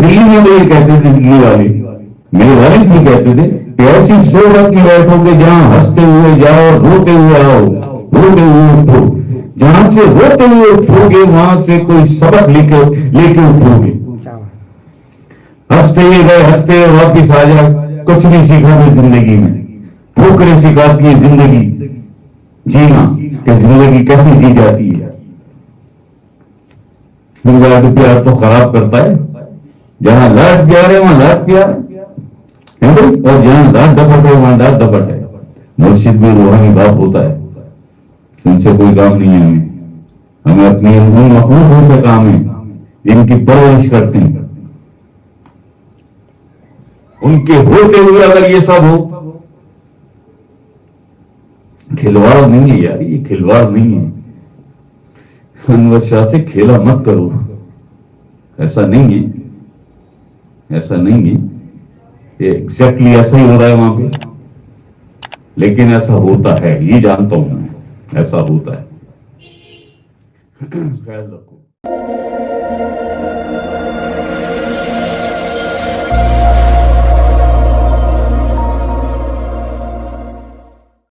دلی میں تو یہ کہتے تھے دلی والے، میرے والد بھی کہتے تھے کہ ایسی صحبت میں بیٹھو کہ جہاں ہنستے ہوئے جاؤ، روتے ہوئے آؤ، روتے ہوئے اٹھو، جہاں سے روتے ہوئے اٹھو گے وہاں سے کوئی سبق لے کے اٹھو گے، ہنستے ہوئے گئے ہنستے ہوئے واپس آ جائے، کچھ نہیں سیکھا پھر زندگی میں، ٹھوکریں سکھاتی ہے زندگی جینا، کہ زندگی کیسے جی جاتی ہے۔ لاڈ پیار تو خراب کرتا ہے، جہاں لاڈ پیار ہے وہاں لاڈ پیار ہے بھائی، اور جہاں لاڈ ڈپٹ ہے وہاں لاڈ ڈپٹ ہے۔ مرشد بھی روحانی باپ ہوتا ہے، ان سے کوئی کام نہیں ہے ہمیں اپنی ان مخلوقوں سے کام ہے جن کی پرورش کرتے ہیں، ان کے ہوتے ہوئے اگر یہ سب ہو، کھلواڑ نہیں ہے یار، یہ کھلواڑ نہیں ہے۔ انور شاہ سے کھیلا مت کرو، ایسا نہیں ہے، ایسا نہیں ہے، یہ ایگزیکٹلی ایسا ہی ہو رہا ہے وہاں پہ، لیکن ایسا ہوتا ہے، یہ جانتا ہوں میں، ایسا ہوتا ہے۔ خیال رکھو۔